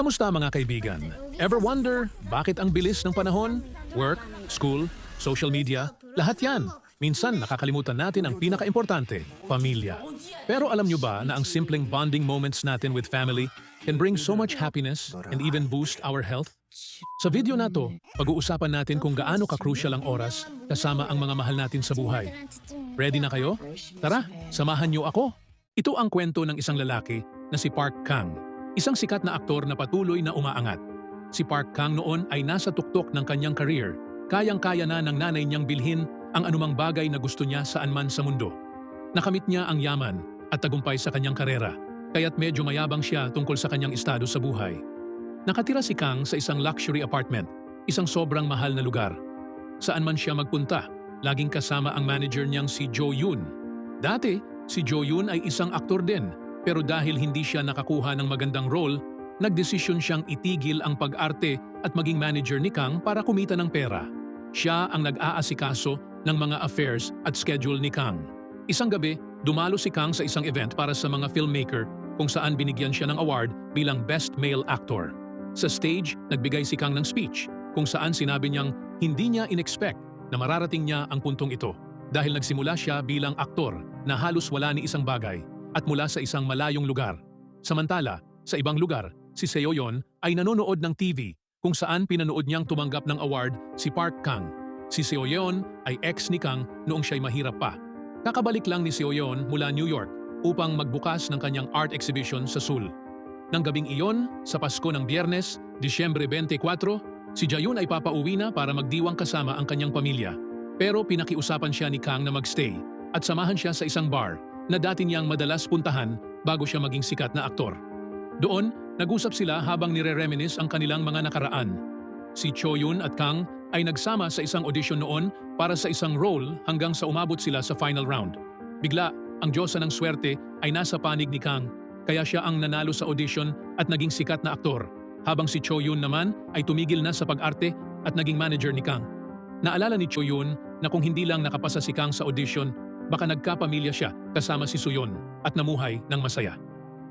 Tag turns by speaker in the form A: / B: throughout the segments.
A: Kamusta mga kaibigan? Ever wonder bakit ang bilis ng panahon? Work, school, social media, lahat yan. Minsan nakakalimutan natin ang pinaka-importante, pamilya. Pero alam nyo ba na ang simpleng bonding moments natin with family can bring so much happiness and even boost our health? Sa video na to, pag-uusapan natin kung gaano ka-crucial ang oras kasama ang mga mahal natin sa buhay. Ready na kayo? Tara, samahan nyo ako. Ito ang kwento ng isang lalaki na si Park Kang, isang sikat na aktor na patuloy na umaangat. Si Park Kang noon ay nasa tuktok ng kanyang career. Kayang-kaya na ng nanay niyang bilhin ang anumang bagay na gusto niya saan man sa mundo. Nakamit niya ang yaman at tagumpay sa kanyang karera, kaya't medyo mayabang siya tungkol sa kanyang estado sa buhay. Nakatira si Kang sa isang luxury apartment, isang sobrang mahal na lugar. Saan man siya magpunta, laging kasama ang manager niyang si Jo Yoon. Dati, si Jo Yoon ay isang aktor din, pero dahil hindi siya nakakuha ng magandang role, nagdesisyon siyang itigil ang pag-arte at maging manager ni Kang para kumita ng pera. Siya ang nag-aasikaso ng mga affairs at schedule ni Kang. Isang gabi, dumalo si Kang sa isang event para sa mga filmmaker kung saan binigyan siya ng award bilang Best Male Actor. Sa stage, nagbigay si Kang ng speech kung saan sinabi niyang hindi niya in-expect na mararating niya ang puntong ito dahil nagsimula siya bilang aktor na halos wala ni isang bagay at mula sa isang malayong lugar. Samantala, sa ibang lugar, si Seo Yeon ay nanonood ng TV kung saan pinanood niyang tumanggap ng award si Park Kang. Si Seo Yeon ay ex ni Kang noong siya'y mahirap pa. Kakabalik lang ni Seo Yeon mula New York upang magbukas ng kanyang art exhibition sa Seoul. Nang gabing iyon, sa Pasko ng Biyernes, Disyembre 24, si Jaeyoon ay papauwi na para magdiwang kasama ang kanyang pamilya. Pero pinakiusapan siya ni Kang na magstay at samahan siya sa isang bar na dati niyang madalas puntahan bago siya maging sikat na aktor. Doon, nag-usap sila habang nire-reminisce ang kanilang mga nakaraan. Si Cho Yoon at Kang ay nagsama sa isang audition noon para sa isang role hanggang sa umabot sila sa final round. Bigla, ang diyosa ng swerte ay nasa panig ni Kang, kaya siya ang nanalo sa audition at naging sikat na aktor, habang si Cho Yoon naman ay tumigil na sa pag-arte at naging manager ni Kang. Naalala ni Cho Yoon na kung hindi lang nakapasa si Kang sa audition, baka nagkapamilya siya kasama si Suyon at namuhay ng masaya.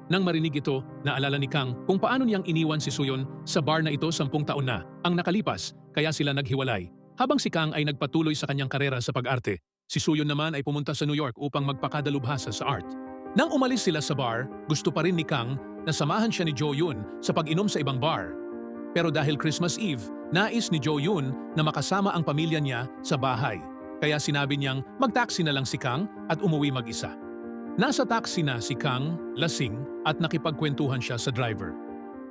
A: Nang marinig ito, naalala ni Kang kung paano niyang iniwan si Suyon sa bar na ito 10 taon na ang nakalipas, kaya sila naghiwalay. Habang si Kang ay nagpatuloy sa kanyang karera sa pag-arte, si Suyon naman ay pumunta sa New York upang magpakadalubhasa sa art. Nang umalis sila sa bar, gusto pa rin ni Kang na samahan siya ni Jo Yoon sa pag-inom sa ibang bar. Pero dahil Christmas Eve, nais ni Jo Yoon na makasama ang pamilya niya sa bahay. Kaya sinabi niyang mag-taxi na lang si Kang at umuwi mag-isa. Nasa taxi na si Kang, lasing at nakipagkwentuhan siya sa driver.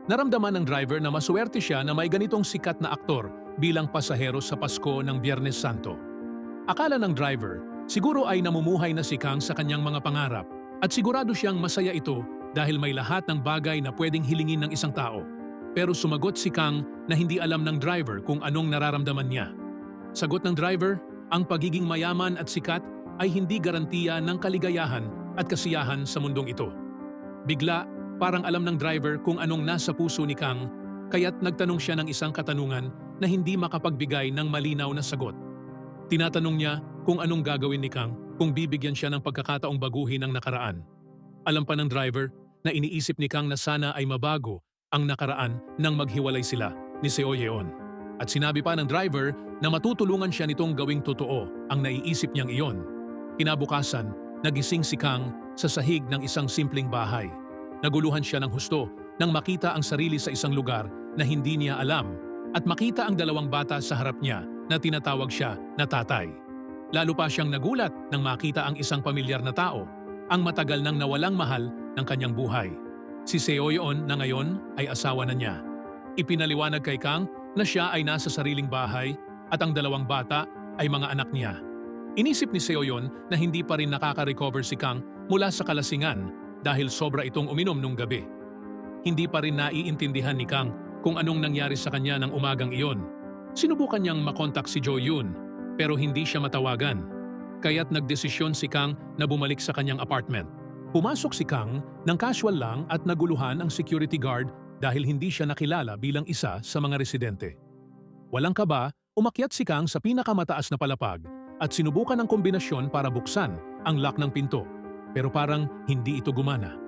A: Naramdaman ng driver na maswerte siya na may ganitong sikat na aktor bilang pasahero sa Pasko ng Biyernes Santo. Akala ng driver, siguro ay namumuhay na si Kang sa kanyang mga pangarap at sigurado siyang masaya ito dahil may lahat ng bagay na pwedeng hilingin ng isang tao. Pero sumagot si Kang na hindi alam ng driver kung anong nararamdaman niya. Sagot ng driver, ang pagiging mayaman at sikat ay hindi garantiya ng kaligayahan at kasiyahan sa mundong ito. Bigla, parang alam ng driver kung anong nasa puso ni Kang, kaya't nagtanong siya ng isang katanungan na hindi makapagbigay ng malinaw na sagot. Tinatanong niya kung anong gagawin ni Kang kung bibigyan siya ng pagkakataong baguhin ang nakaraan. Alam pa ng driver na iniisip ni Kang na sana ay mabago ang nakaraan nang maghiwalay sila ni Seo Yeon. At sinabi pa ng driver na matutulungan siya nitong gawing totoo ang naiisip niyang iyon. Kinabukasan, nagising si Kang sa sahig ng isang simpleng bahay. Naguluhan siya ng husto nang makita ang sarili sa isang lugar na hindi niya alam at makita ang 2 bata sa harap niya na tinatawag siya na tatay. Lalo pa siyang nagulat nang makita ang isang pamilyar na tao, ang matagal nang nawalang mahal ng kanyang buhay. Si Seo Yeon na ngayon ay asawa na niya. Ipinaliwanag kay Kang na siya ay nasa sariling bahay at ang 2 bata ay mga anak niya. Inisip ni Seo Yeon na hindi pa rin nakaka-recover si Kang mula sa kalasingan dahil sobra itong uminom nung gabi. Hindi pa rin naiintindihan ni Kang kung anong nangyari sa kanya ng umagang iyon. Sinubukan niyang makontak si Jo Yoon pero hindi siya matawagan. Kaya't nagdesisyon si Kang na bumalik sa kanyang apartment. Pumasok si Kang nang casual lang at naguluhan ang security guard dahil hindi siya nakilala bilang isa sa mga residente. Walang kaba, umakyat si Kang sa pinakamataas na palapag at sinubukan ang kombinasyon para buksan ang lock ng pinto, pero parang hindi ito gumana.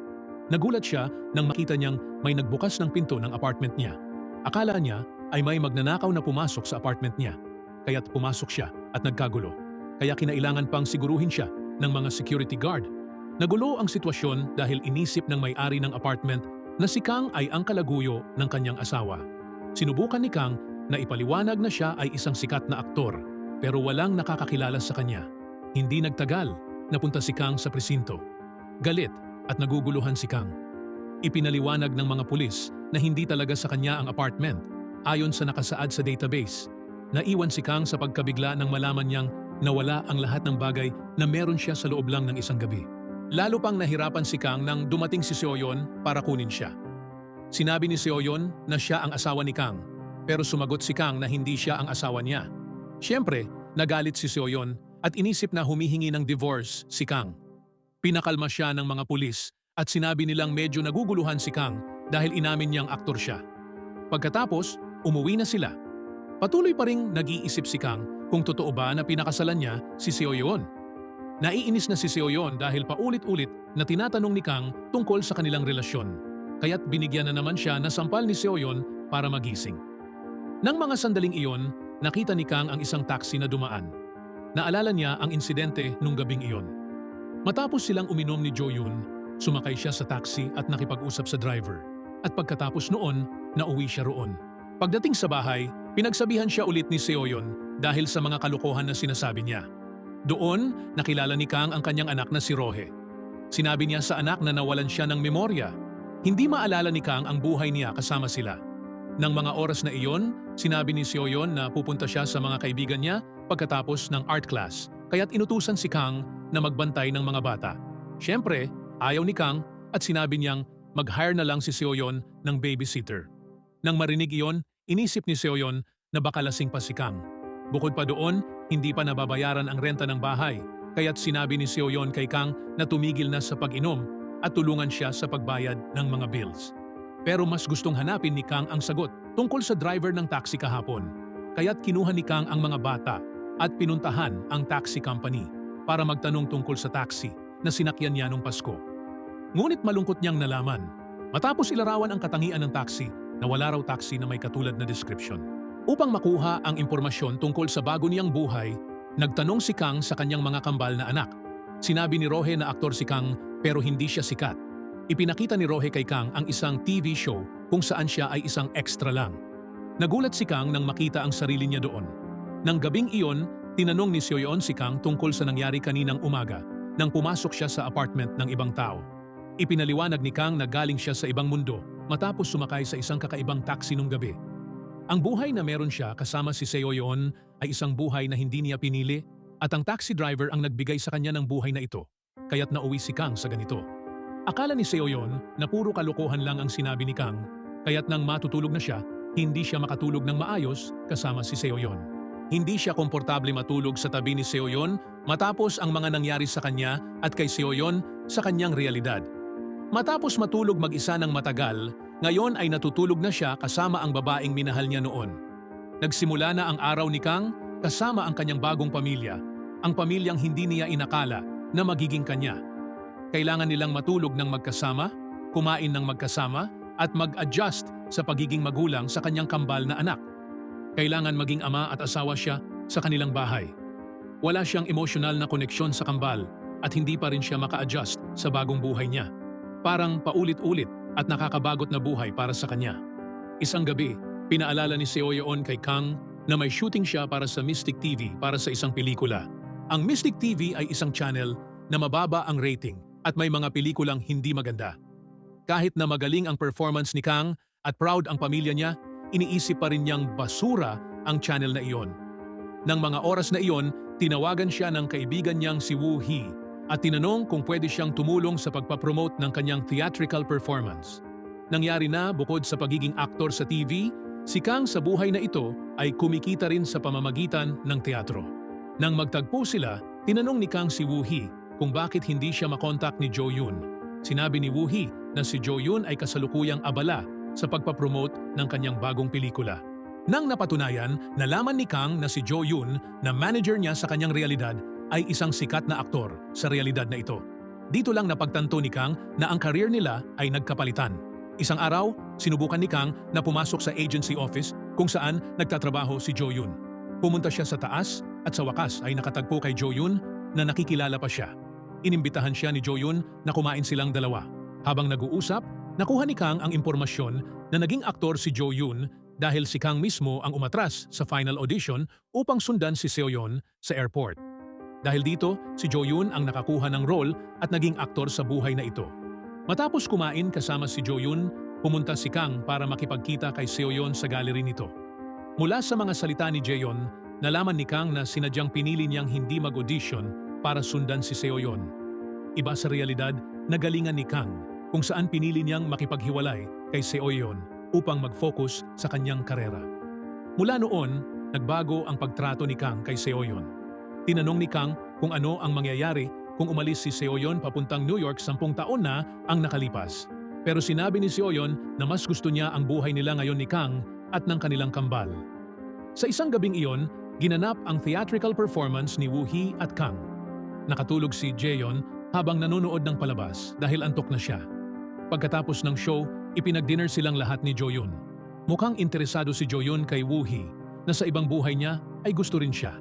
A: Nagulat siya nang makita niyang may nagbukas ng pinto ng apartment niya. Akala niya ay may magnanakaw na pumasok sa apartment niya. Kaya't pumasok siya at nagkagulo. Kaya kinailangan pang siguruhin siya ng mga security guard. Nagulo ang sitwasyon dahil inisip ng may-ari ng apartment na si Kang ay ang kalaguyo ng kanyang asawa. Sinubukan ni Kang na ipaliwanag na siya ay isang sikat na aktor pero walang nakakakilala sa kanya. Hindi nagtagal, napunta si Kang sa presinto. Galit at naguguluhan si Kang. Ipinaliwanag ng mga pulis na hindi talaga sa kanya ang apartment ayon sa nakasaad sa database. Naiwan si Kang sa pagkabigla nang malaman niyang nawala ang lahat ng bagay na meron siya sa loob lang ng isang gabi. Lalo pang nahirapan si Kang nang dumating si Seoyeon para kunin siya. Sinabi ni Seoyeon na siya ang asawa ni Kang, pero sumagot si Kang na hindi siya ang asawa niya. Siyempre, nagalit si Seoyeon at inisip na humihingi ng divorce si Kang. Pinakalma siya ng mga pulis at sinabi nilang medyo naguguluhan si Kang dahil inamin niyang aktor siya. Pagkatapos, umuwi na sila. Patuloy pa ring nag-iisip si Kang kung totoo ba na pinakasalan niya si Seoyeon. Naiinis na si Seoyeon dahil paulit-ulit na tinatanong ni Kang tungkol sa kanilang relasyon. Kaya't binigyan na naman siya na sampal ni Seoyeon para magising. Nang mga sandaling iyon, nakita ni Kang ang isang taxi na dumaan. Naalala niya ang insidente nung gabing iyon. Matapos silang uminom ni Jo-yoon, sumakay siya sa taxi at nakipag-usap sa driver. At pagkatapos noon, nauwi siya roon. Pagdating sa bahay, pinagsabihan siya ulit ni Seoyeon dahil sa mga kalokohan na sinasabi niya. Doon, nakilala ni Kang ang kanyang anak na si Rohe. Sinabi niya sa anak na nawalan siya ng memorya. Hindi maalala ni Kang ang buhay niya kasama sila. Nang mga oras na iyon, sinabi ni Seoyeon na pupunta siya sa mga kaibigan niya pagkatapos ng art class, kaya't inutusan si Kang na magbantay ng mga bata. Siyempre, ayaw ni Kang at sinabi niyang mag-hire na lang si Seoyeon ng babysitter. Nang marinig iyon, inisip ni Seoyeon na baka lasing pa si Kang. Bukod pa doon, hindi pa nababayaran ang renta ng bahay, kaya't sinabi ni Seoyeon kay Kang na tumigil na sa pag-inom at tulungan siya sa pagbayad ng mga bills. Pero mas gustong hanapin ni Kang ang sagot tungkol sa driver ng taxi kahapon, kaya't kinuha ni Kang ang mga bata at pinuntahan ang taxi company para magtanong tungkol sa taxi na sinakyan niya nung Pasko. Ngunit malungkot niyang nalaman, matapos ilarawan ang katangian ng taxi na wala raw taxi na may katulad na description. Upang makuha ang impormasyon tungkol sa bago niyang buhay, nagtanong si Kang sa kanyang mga kambal na anak. Sinabi ni Rohe na aktor si Kang pero hindi siya sikat. Ipinakita ni Rohe kay Kang ang isang TV show kung saan siya ay isang extra lang. Nagulat si Kang nang makita ang sarili niya doon. Nang gabing iyon, tinanong ni Seoyeon si Kang tungkol sa nangyari kaninang umaga nang pumasok siya sa apartment ng ibang tao. Ipinaliwanag ni Kang na galing siya sa ibang mundo matapos sumakay sa isang kakaibang taxi nung gabi. Ang buhay na meron siya kasama si Seoyeon ay isang buhay na hindi niya pinili at ang taxi driver ang nagbigay sa kanya ng buhay na ito, kaya't nauwi si Kang sa ganito. Akala ni Seoyeon na puro kalokohan lang ang sinabi ni Kang, kaya't nang matutulog na siya, hindi siya makatulog ng maayos kasama si Seoyeon. Hindi siya komportable matulog sa tabi ni Seoyeon matapos ang mga nangyari sa kanya at kay Seoyeon sa kanyang realidad. Matapos matulog mag-isa ng matagal, ngayon ay natutulog na siya kasama ang babaeng minahal niya noon. Nagsimula na ang araw ni Kang kasama ang kanyang bagong pamilya, ang pamilyang hindi niya inakala na magiging kanya. Kailangan nilang matulog ng magkasama, kumain ng magkasama, at mag-adjust sa pagiging magulang sa kanyang kambal na anak. Kailangan maging ama at asawa siya sa kanilang bahay. Wala siyang emosyonal na koneksyon sa kambal at hindi pa rin siya maka-adjust sa bagong buhay niya. Parang paulit-ulit at nakakabagot na buhay para sa kanya. Isang gabi, pinaalala ni Seoyeon kay Kang na may shooting siya para sa Mystic TV para sa isang pelikula. Ang Mystic TV ay isang channel na mababa ang rating at may mga pelikulang hindi maganda. Kahit na magaling ang performance ni Kang at proud ang pamilya niya, iniisip pa rin niyang basura ang channel na iyon. Nang mga oras na iyon, tinawagan siya ng kaibigan niyang si Woo Hee at tinanong kung pwede siyang tumulong sa pagpapromote ng kanyang theatrical performance. Nangyari na bukod sa pagiging aktor sa TV, si Kang sa buhay na ito ay kumikita rin sa pamamagitan ng teatro. Nang magtagpo sila, tinanong ni Kang si Woo Hee kung bakit hindi siya makontak ni Jo-yoon. Sinabi ni Woo Hee na si Jo-yoon ay kasalukuyang abala sa pagpapromote ng kanyang bagong pelikula. Nang napatunayan, nalaman ni Kang na si Jo-yoon na manager niya sa kanyang realidad ay isang sikat na aktor sa realidad na ito. Dito lang napagtanto ni Kang na ang career nila ay nagkapalitan. Isang araw, sinubukan ni Kang na pumasok sa agency office kung saan nagtatrabaho si Jo Yun. Pumunta siya sa taas at sa wakas ay nakatagpo kay Jo Yun na nakikilala pa siya. Inimbitahan siya ni Jo Yun na kumain silang dalawa. Habang nag-uusap, nakuha ni Kang ang impormasyon na naging aktor si Jo Yun dahil si Kang mismo ang umatras sa final audition upang sundan si Seo Yeon sa airport. Dahil dito, si Jo Yun ang nakakuha ng role at naging aktor sa buhay na ito. Matapos kumain kasama si Jo Yun, pumunta si Kang para makipagkita kay Seo Yeon sa gallery nito. Mula sa mga salita ni Jaeon, nalaman ni Kang na sinadyang pinili niyang hindi mag-audition para sundan si Seo Yeon. Iba sa realidad, nagalingan ni Kang kung saan pinili niyang makipaghiwalay kay Seo Yeon upang mag-focus sa kanyang karera. Mula noon, nagbago ang pagtrato ni Kang kay Seo Yeon. Tinanong ni Kang kung ano ang mangyayari kung umalis si Seo Yeon papuntang New York 10 taon na ang nakalipas. Pero sinabi ni Seo Yeon na mas gusto niya ang buhay nila ngayon ni Kang at ng kanilang kambal. Sa isang gabing iyon, ginanap ang theatrical performance ni Woo Hee at Kang. Nakatulog si Jaeon habang nanonood ng palabas dahil antok na siya. Pagkatapos ng show, ipinag-dinner silang lahat ni Jo Yun. Mukhang interesado si Jo Yun kay Woo Hee na sa ibang buhay niya ay gusto rin siya.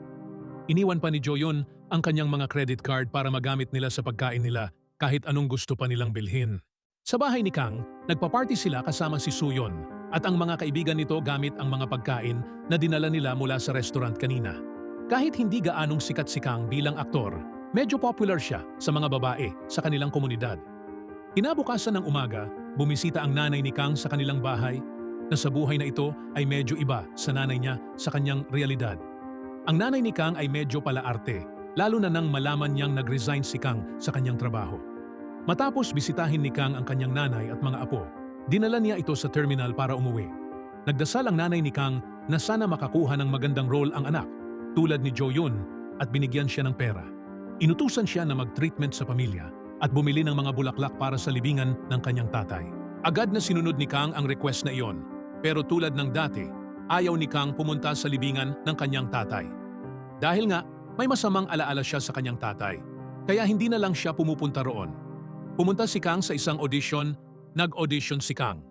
A: Iniwan pa ni Jo Yun ang kanyang mga credit card para magamit nila sa pagkain nila kahit anong gusto pa nilang bilhin. Sa bahay ni Kang, nagpa-party sila kasama si Suyon at ang mga kaibigan nito gamit ang mga pagkain na dinala nila mula sa restaurant kanina. Kahit hindi gaanong sikat si Kang bilang aktor, medyo popular siya sa mga babae sa kanilang komunidad. Kinabukasan ng umaga, bumisita ang nanay ni Kang sa kanilang bahay na sa buhay na ito ay medyo iba sa nanay niya sa kanyang realidad. Ang nanay ni Kang ay medyo palaarte, lalo na nang malaman niyang nag-resign si Kang sa kanyang trabaho. Matapos bisitahin ni Kang ang kanyang nanay at mga apo, dinala niya ito sa terminal para umuwi. Nagdasal ang nanay ni Kang na sana makakuha ng magandang role ang anak, tulad ni Jo Yun, at binigyan siya ng pera. Inutusan siya na mag-treatment sa pamilya at bumili ng mga bulaklak para sa libingan ng kanyang tatay. Agad na sinunod ni Kang ang request na iyon, pero tulad ng dati, ayaw ni Kang pumunta sa libingan ng kanyang tatay. Dahil nga, may masamang alaala siya sa kanyang tatay, kaya hindi na lang siya pumupunta roon. Pumunta si Kang sa isang audition, nag-audition si Kang.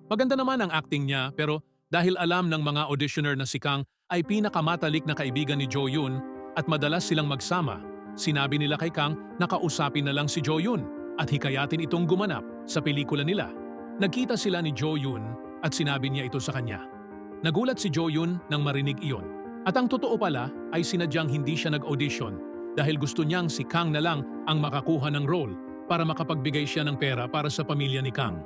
A: Maganda naman ang acting niya pero dahil alam ng mga auditioner na si Kang ay pinakamatalik na kaibigan ni Jo Yun at madalas silang magsama, sinabi nila kay Kang na kausapin na lang si Jo Yun at hikayatin itong gumanap sa pelikula nila. Nagkita sila ni Jo Yun at sinabi niya ito sa kanya. Nagulat si Jo Yun nang marinig iyon. At ang totoo pala ay sinadyang hindi siya nag-audition dahil gusto niyang si Kang na lang ang makakuha ng role para makapagbigay siya ng pera para sa pamilya ni Kang.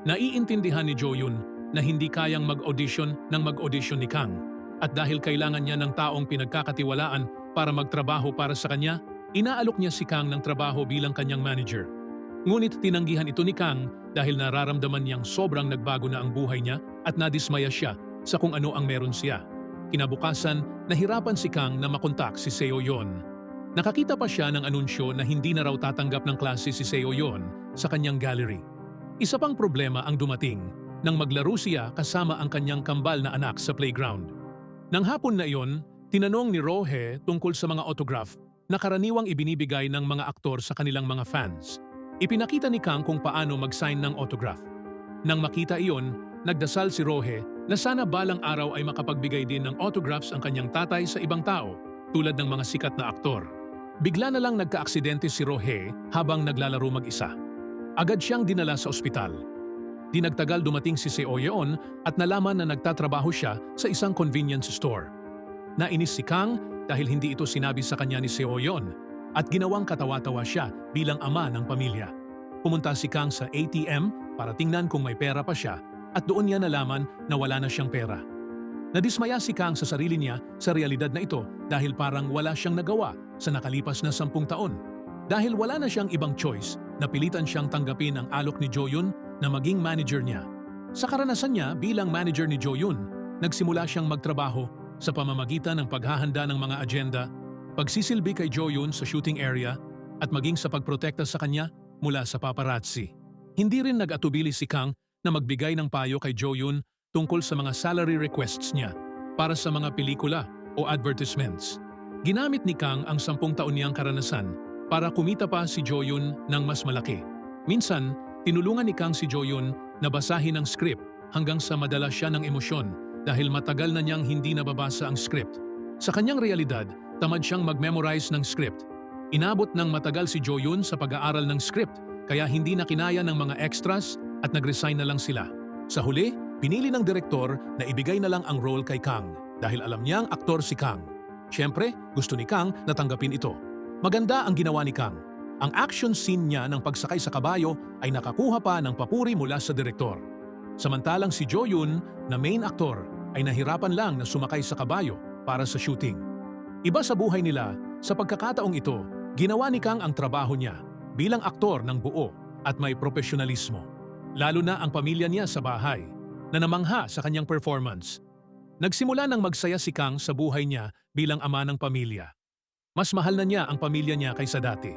A: Naiintindihan ni Jo Yun na hindi kayang mag-audition ni Kang at dahil kailangan niya ng taong pinagkakatiwalaan para magtrabaho para sa kanya, inaalok niya si Kang ng trabaho bilang kanyang manager. Ngunit tinanggihan ito ni Kang dahil nararamdaman niyang sobrang nagbago na ang buhay niya at nadismaya siya sa kung ano ang meron siya. Kinabukasan, nahirapan si Kang na makontak si Seo Yeon. Nakakita pa siya ng anunsyo na hindi na raw tatanggap ng klase si Seo Yeon sa kanyang gallery. Isa pang problema ang dumating nang maglaro siya kasama ang kanyang kambal na anak sa playground. Nang hapon na iyon, tinanong ni Rohe tungkol sa mga autograph na karaniwang ibinibigay ng mga aktor sa kanilang mga fans. Ipinakita ni Kang kung paano mag-sign ng autograph. Nang makita iyon, nagdasal si Rohe na sana balang araw ay makapagbigay din ng autographs ang kanyang tatay sa ibang tao, tulad ng mga sikat na aktor. Bigla na lang nagka-aksidente si Rohe habang naglalaro mag-isa. Agad siyang dinala sa ospital. Di nagtagal dumating si Seo Yeon at nalaman na nagtatrabaho siya sa isang convenience store. Nainis si Kang dahil hindi ito sinabi sa kanya ni Seo Yeon at ginawang katawa-tawa siya bilang ama ng pamilya. Pumunta si Kang sa ATM para tingnan kung may pera pa siya at doon niya nalaman na wala na siyang pera. Nadismaya si Kang sa sarili niya sa realidad na ito dahil parang wala siyang nagawa sa nakalipas na 10 taon. Dahil wala na siyang ibang choice, napilitan siyang tanggapin ang alok ni Jo Yun na maging manager niya. Sa karanasan niya bilang manager ni Jo Yun, nagsimula siyang magtrabaho sa pamamagitan ng paghahanda ng mga agenda, pagsisilbi kay Jo Yun sa shooting area, at maging sa pagprotekta sa kanya mula sa paparazzi. Hindi rin nag-atubili si Kang na magbigay ng payo kay Jo Yun tungkol sa mga salary requests niya para sa mga pelikula o advertisements. Ginamit ni Kang ang 10 taon niyang karanasan para kumita pa si Joyun ng mas malaki. Minsan, tinulungan ni Kang si Joyun na basahin ang script hanggang sa madala siya ng emosyon dahil matagal na niyang hindi nababasa ang script. Sa kanyang realidad, tamad siyang mag-memorize ng script. Inabot ng matagal si Joyun sa pag-aaral ng script kaya hindi na kinaya ng mga extras at nag-resign na lang sila. Sa huli, pinili ng direktor na ibigay na lang ang role kay Kang dahil alam niyang aktor si Kang. Siyempre, gusto ni Kang na tanggapin ito. Maganda ang ginawa ni Kang. Ang action scene niya ng pagsakay sa kabayo ay nakakuha pa ng papuri mula sa direktor. Samantalang si Joyun, na main actor, ay nahirapan lang na sumakay sa kabayo para sa shooting. Iba sa buhay nila, sa pagkakataong ito, ginawa ni Kang ang trabaho niya bilang aktor ng buo at may profesionalismo. Lalo na ang pamilya niya sa bahay, na namangha sa kanyang performance. Nagsimula nang magsaya si Kang sa buhay niya bilang ama ng pamilya. Mas mahal na niya ang pamilya niya kaysa dati.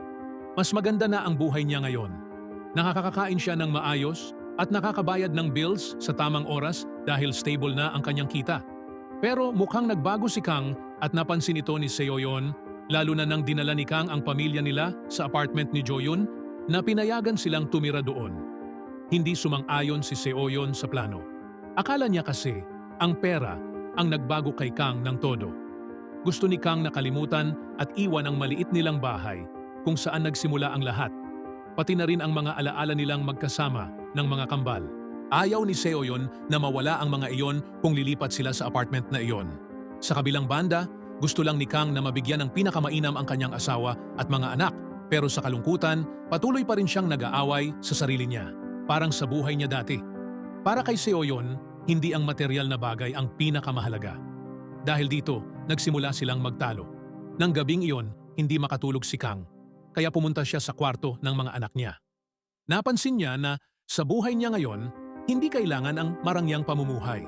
A: Mas maganda na ang buhay niya ngayon. Nakakakain siya ng maayos at nakakabayad ng bills sa tamang oras dahil stable na ang kanyang kita. Pero mukhang nagbago si Kang at napansin ito ni Seoyeon, lalo na nang dinala ni Kang ang pamilya nila sa apartment ni Joyun na pinayagan silang tumira doon. Hindi sumang-ayon si Seoyeon sa plano. Akala niya kasi ang pera ang nagbago kay Kang ng todo. Gusto ni Kang nakalimutan at iwan ang maliit nilang bahay kung saan nagsimula ang lahat, pati na rin ang mga alaala nilang magkasama ng mga kambal. Ayaw ni Seoyeon na mawala ang mga iyon kung lilipat sila sa apartment na iyon. Sa kabilang banda, gusto lang ni Kang na mabigyan ng pinakamainam ang kanyang asawa at mga anak, pero sa kalungkutan, patuloy pa rin siyang nag-aaway sa sarili niya, parang sa buhay niya dati. Para kay Seoyeon, hindi ang material na bagay ang pinakamahalaga. Dahil dito, nagsimula silang magtalo. Nang gabing iyon, hindi makatulog si Kang. Kaya pumunta siya sa kwarto ng mga anak niya. Napansin niya na sa buhay niya ngayon, hindi kailangan ang marangyang pamumuhay.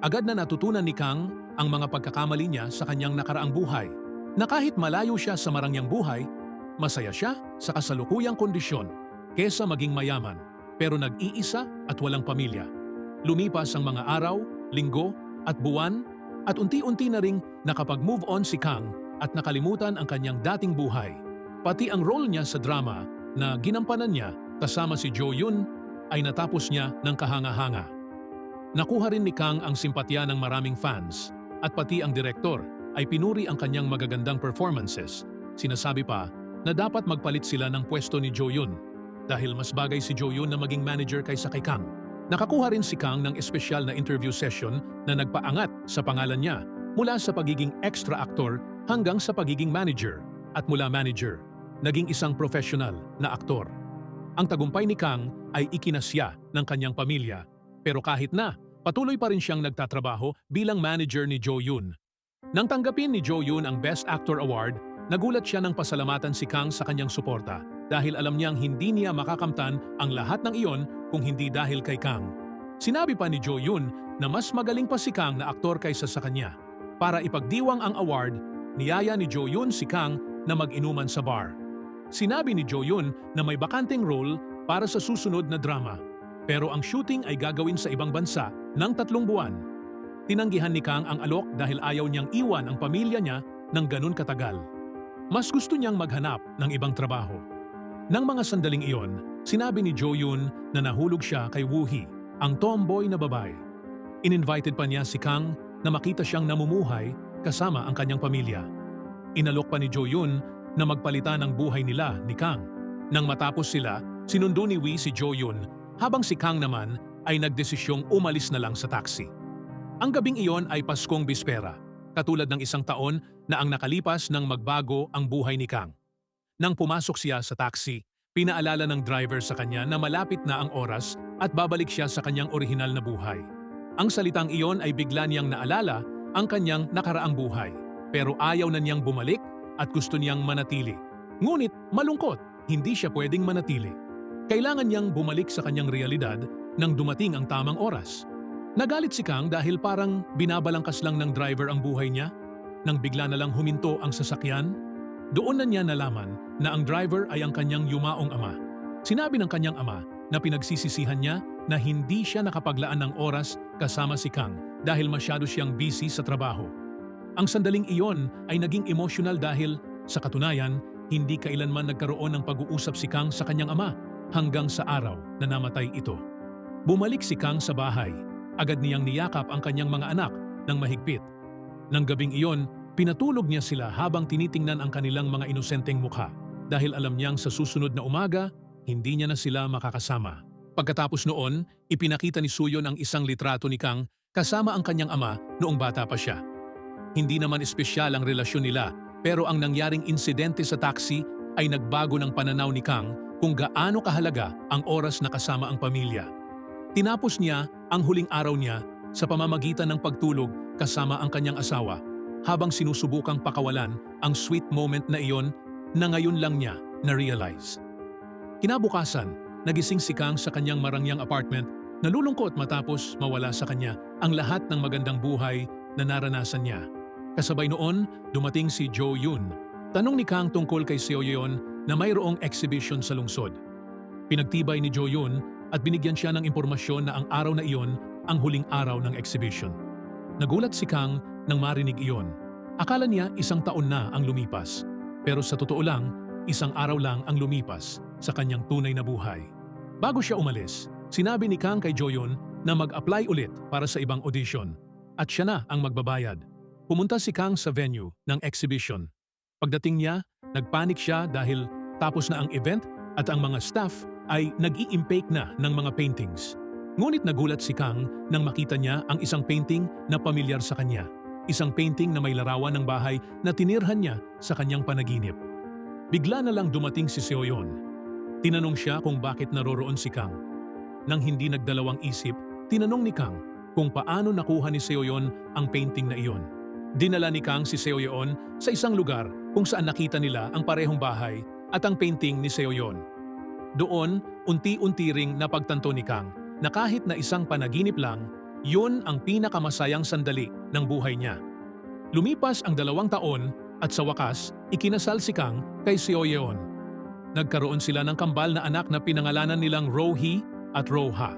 A: Agad na natutunan ni Kang ang mga pagkakamali niya sa kanyang nakaraang buhay, na kahit malayo siya sa marangyang buhay, masaya siya sa kasalukuyang kondisyon kesa maging mayaman, pero nag-iisa at walang pamilya. Lumipas ang mga araw, linggo at buwan, at unti-unti na ring nakapag-move on si Kang at nakalimutan ang kanyang dating buhay. Pati ang role niya sa drama na ginampanan niya kasama si Joyun ay natapos niya ng kahanga-hanga. Nakuha rin ni Kang ang simpatya ng maraming fans at pati ang direktor ay pinuri ang kanyang magagandang performances. Sinasabi pa na dapat magpalit sila ng pwesto ni Joyun dahil mas bagay si Joyun na maging manager kaysa kay Kang. Nakakuha rin si Kang ng espesyal na interview session na nagpaangat sa pangalan niya mula sa pagiging extra actor hanggang sa pagiging manager at mula manager, naging isang professional na aktor. Ang tagumpay ni Kang ay ikinasya ng kanyang pamilya, pero kahit na, patuloy pa rin siyang nagtatrabaho bilang manager ni Joyun. Nang tanggapin ni Joyun ang Best Actor Award, nagulat siya ng pasalamatan si Kang sa kanyang suporta dahil alam niyang hindi niya makakamtan ang lahat ng iyon kung hindi dahil kay Kang. Sinabi pa ni Joyun na mas magaling pa si Kang na aktor kaysa sa kanya. Para ipagdiwang ang award, niyaya ni Joyun si Kang na mag-inuman sa bar. Sinabi ni Joyun na may bakanting role para sa susunod na drama, pero ang shooting ay gagawin sa ibang bansa ng 3 buwan. Tinanggihan ni Kang ang alok dahil ayaw niyang iwan ang pamilya niya ng ganun katagal. Mas gusto niyang maghanap ng ibang trabaho. Nang mga sandaling iyon, sinabi ni Joyun na nahulog siya kay Woohee, ang tomboy na babae. Ininvited pa niya si Kang na makita siyang namumuhay kasama ang kanyang pamilya. Inalok pa ni Joyun na magpalitan ang buhay nila ni Kang. Nang matapos sila, sinundo ni Wee si Joyun habang si Kang naman ay nagdesisyong umalis na lang sa taxi. Ang gabing iyon ay Paskong Bispera, katulad ng 1 taon na ang nakalipas nang magbago ang buhay ni Kang. Nang pumasok siya sa taxi, pinaalala ng driver sa kanya na malapit na ang oras at babalik siya sa kanyang orihinal na buhay. Ang salitang iyon ay bigla niyang naalala ang kanyang nakaraang buhay, pero ayaw na niyang bumalik at gusto niyang manatili. Ngunit malungkot, hindi siya pwedeng manatili. Kailangan niyang bumalik sa kanyang realidad nang dumating ang tamang oras. Nagalit si Kang dahil parang binabalangkas lang ng driver ang buhay niya. Nang bigla na lang huminto ang sasakyan, doon na niya nalaman na ang driver ay ang kanyang yumaong ama. Sinabi ng kanyang ama na pinagsisisihan niya na hindi siya nakapaglaan ng oras kasama si Kang dahil masyado siyang busy sa trabaho. Ang sandaling iyon ay naging emosyonal dahil, sa katunayan, Hindi kailanman nagkaroon ng pag-uusap si Kang sa kanyang ama hanggang sa araw na namatay ito. Bumalik si Kang sa bahay. Agad niyang niyakap ang kanyang mga anak ng mahigpit. Nang gabing iyon, pinatulog niya sila habang tinitingnan ang kanilang mga inosenteng mukha dahil alam niyang sa susunod na umaga, hindi niya na sila makakasama. Pagkatapos noon, ipinakita ni Suyon ang isang litrato ni Kang kasama ang kanyang ama noong bata pa siya. Hindi naman espesyal ang relasyon nila, pero ang nangyaring insidente sa taxi ay nagbago ng pananaw ni Kang kung gaano kahalaga ang oras na kasama ang pamilya. Tinapos niya ang huling araw niya sa pamamagitan ng pagtulog kasama ang kanyang asawa habang sinusubukang pakawalan ang sweet moment na iyon na ngayon lang niya na-realize. Kinabukasan, nagising si Kang sa kanyang marangyang apartment, nalulungkot matapos mawala sa kanya ang lahat ng magandang buhay na naranasan niya. Kasabay noon, dumating si Jo Yoon. Tanong ni Kang tungkol kay Seo Yeon na mayroong exhibition sa lungsod. Pinagtibay ni Jo Yoon at binigyan siya ng impormasyon na ang araw na iyon ang huling araw ng exhibition. Nagulat si Kang nang marinig iyon. Akala niya 1 taon na ang lumipas. Pero sa totoo lang, 1 araw lang ang lumipas sa kanyang tunay na buhay. Bago siya umalis, sinabi ni Kang kay Jo Yoon na mag-apply ulit para sa ibang audition at siya na ang magbabayad. Pumunta si Kang sa venue ng exhibition. Pagdating niya, nagpanik siya dahil tapos na ang event at ang mga staff ay nag-i-impake na ng mga paintings. Ngunit nagulat si Kang nang makita niya ang isang painting na pamilyar sa kanya. Isang painting na may larawan ng bahay na tinirhan niya sa kanyang panaginip. Bigla na lang dumating si Seo Yeon. Tinanong siya kung bakit naroroon si Kang. Nang hindi nagdalawang isip, tinanong ni Kang kung paano nakuha ni Seo Yeon ang painting na iyon. Dinala ni Kang si Seo Yeon sa isang lugar kung saan nakita nila ang parehong bahay at ang painting ni Seo Yeon. Doon, unti-unti ring napagtanto ni Kang na kahit na isang panaginip lang, yun ang pinakamasayang sandali ng buhay niya. Lumipas ang 2 taon at sa wakas, ikinasal si Kang kay Seo Yeon. Nagkaroon sila ng kambal na anak na pinangalanan nilang Rohee at Roha.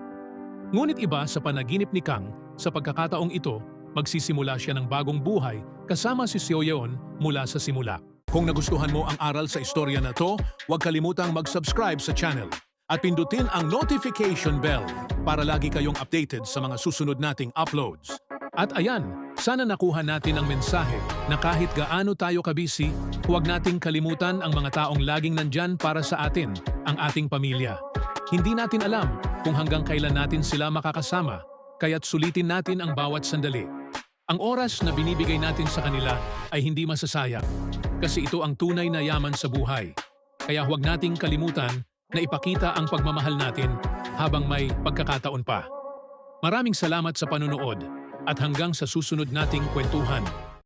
A: Ngunit iba sa panaginip ni Kang, sa pagkakataong ito, magsisimula siya ng bagong buhay kasama si Seo Yeon mula sa simula. Kung nagustuhan mo ang aral sa istorya na to, huwag kalimutang mag-subscribe sa channel at pindutin ang notification bell para lagi kayong updated sa mga susunod nating uploads. At ayan, sana nakuha natin ang mensahe na kahit gaano tayo kabisi, huwag nating kalimutan ang mga taong laging nandyan para sa atin, ang ating pamilya. Hindi natin alam kung hanggang kailan natin sila makakasama, kaya't sulitin natin ang bawat sandali. Ang oras na binibigay natin sa kanila ay hindi masasayang kasi ito ang tunay na yaman sa buhay. Kaya huwag nating kalimutan na ipakita ang pagmamahal natin habang may pagkakataon pa. Maraming salamat sa panunood at hanggang sa susunod nating kwentuhan.